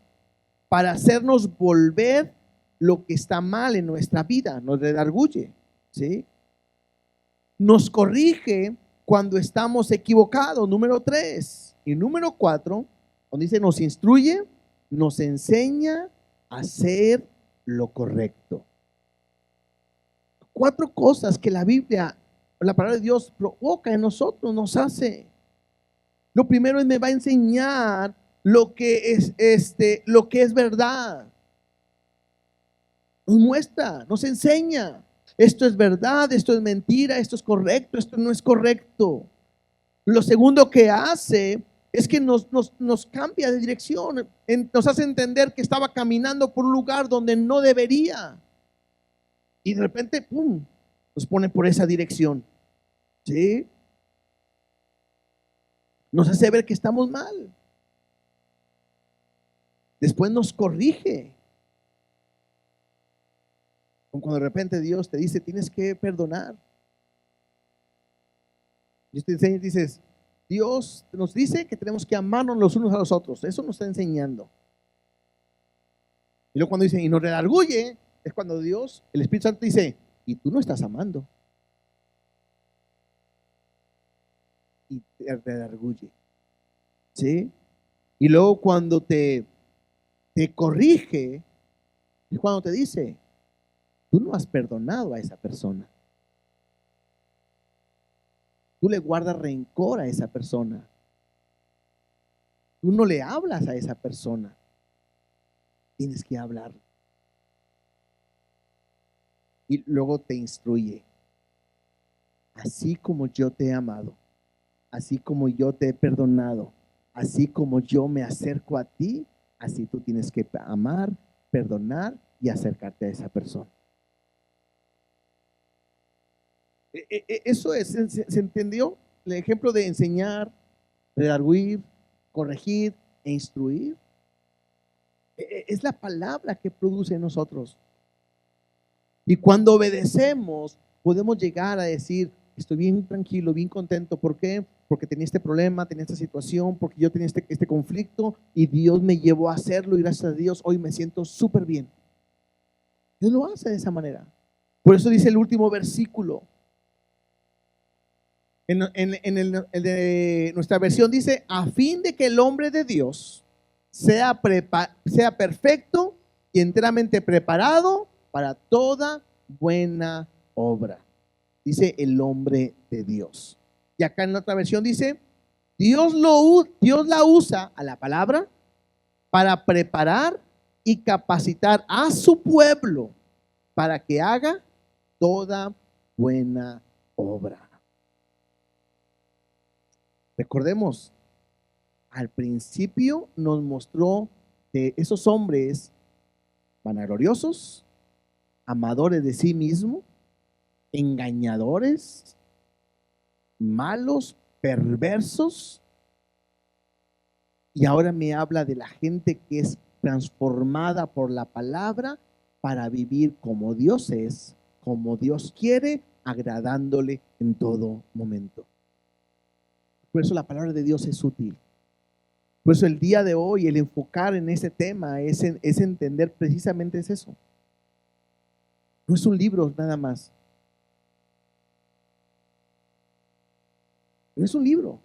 para hacernos volver lo que está mal en nuestra vida, nos redarguye, ¿sí? Nos corrige cuando estamos equivocados, número 3. Y número 4, donde dice nos instruye, nos enseña a hacer lo correcto. 4 cosas que la Biblia, la palabra de Dios provoca en nosotros, nos hace. Lo primero es me va a enseñar lo que es verdad. Nos muestra, nos enseña. Esto es verdad, esto es mentira, esto es correcto, esto no es correcto. Lo segundo que hace Es que nos cambia de dirección, nos hace entender que estaba caminando por un lugar donde no debería. Y de repente, ¡pum!, nos pone por esa dirección. ¿Sí? Nos hace ver que estamos mal. Después nos corrige. Como cuando de repente Dios te dice, tienes que perdonar. Dios te enseña y dices, Dios nos dice que tenemos que amarnos los unos a los otros. Eso nos está enseñando. Y luego cuando dice, y nos redarguye, es cuando Dios, el Espíritu Santo dice, y tú no estás amando. Y te redarguye. ¿Sí? Y luego cuando te corrige, es cuando te dice, tú no has perdonado a esa persona. Tú le guardas rencor a esa persona. Tú no le hablas a esa persona. Tienes que hablar. Y luego te instruye. Así como yo te he amado, así como yo te he perdonado, así como yo me acerco a ti, así tú tienes que amar, perdonar y acercarte a esa persona. Eso es, ¿se entendió? El ejemplo de enseñar, redarguir, corregir e instruir. Es la palabra que produce en nosotros. Y cuando obedecemos, podemos llegar a decir, estoy bien tranquilo, bien contento. ¿Por qué? Porque tenía este problema, tenía esta situación, porque yo tenía este conflicto y Dios me llevó a hacerlo y gracias a Dios hoy me siento súper bien. Dios lo hace de esa manera. Por eso dice el último versículo. El de nuestra versión dice, a fin de que el hombre de Dios sea perfecto y enteramente preparado para toda buena obra. Dice el hombre de Dios. Y acá en la otra versión dice, Dios la usa a la palabra para preparar y capacitar a su pueblo para que haga toda buena obra. Recordemos, al principio nos mostró que esos hombres vanagloriosos, amadores de sí mismos, engañadores, malos, perversos, y ahora me habla de la gente que es transformada por la palabra para vivir como Dios es, como Dios quiere, agradándole en todo momento. Por eso la palabra de Dios es útil. Por eso el día de hoy, el enfocar en ese tema es entender precisamente es eso. No es un libro nada más. No es un libro.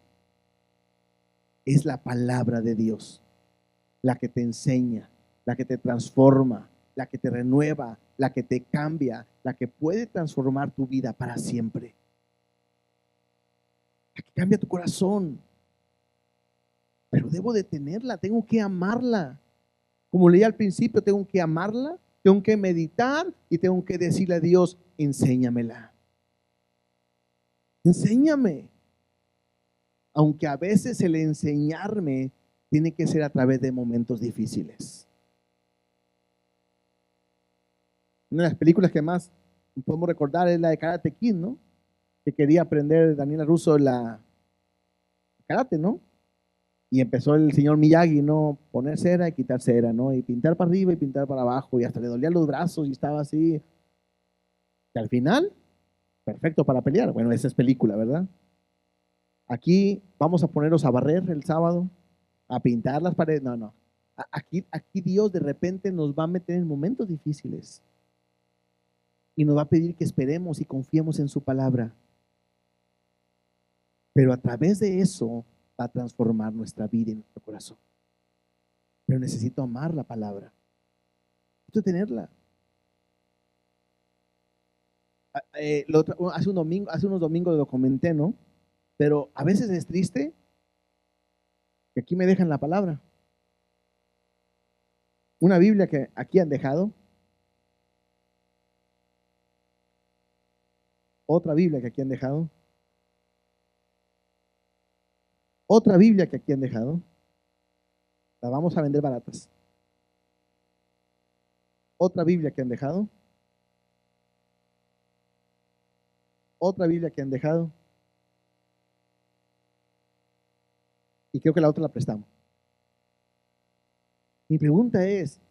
Es la palabra de Dios, la que te enseña, la que te transforma, la que te renueva, la que te cambia, la que puede transformar tu vida para siempre. La que cambia tu corazón. Pero debo de tenerla, tengo que amarla. Como leí al principio, tengo que amarla, tengo que meditar y tengo que decirle a Dios, enséñamela. Enséñame. Aunque a veces el enseñarme tiene que ser a través de momentos difíciles. Una de las películas que más podemos recordar es la de Karate Kid, ¿no? Que quería aprender Daniela Russo la karate, ¿no? Y empezó el señor Miyagi, ¿no? Poner cera y quitar cera, ¿no? Y pintar para arriba y pintar para abajo, y hasta le dolían los brazos y estaba así. Y al final, perfecto para pelear. Bueno, esa es película, ¿verdad? Aquí vamos a ponernos a barrer el sábado, a pintar las paredes. No, no. Aquí Dios de repente nos va a meter en momentos difíciles y nos va a pedir que esperemos y confiemos en su palabra. Pero a través de eso va a transformar nuestra vida y nuestro corazón. Pero necesito amar la palabra. Necesito tenerla. Hace unos domingos lo comenté, ¿no? Pero a veces es triste que aquí me dejan la palabra. Una Biblia que aquí han dejado. Otra Biblia que aquí han dejado. Otra Biblia que aquí han dejado, la vamos a vender baratas. Otra Biblia que han dejado. Otra Biblia que han dejado. Y creo que la otra la prestamos. Mi pregunta es,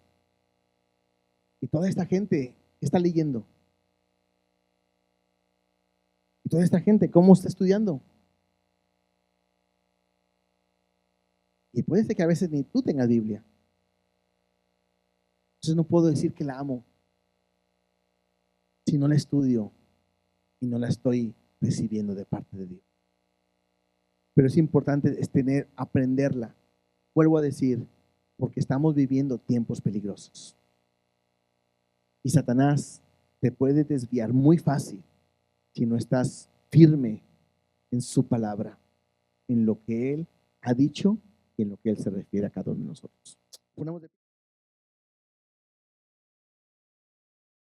¿y toda esta gente qué está leyendo? ¿Y toda esta gente cómo está estudiando? Y puede ser que a veces ni tú tengas Biblia. Entonces no puedo decir que la amo si no la estudio y no la estoy recibiendo de parte de Dios. Pero es importante aprenderla. Vuelvo a decir, porque estamos viviendo tiempos peligrosos. Y Satanás te puede desviar muy fácil si no estás firme en su palabra, en lo que Él ha dicho y en lo que Él se refiere a cada uno de nosotros.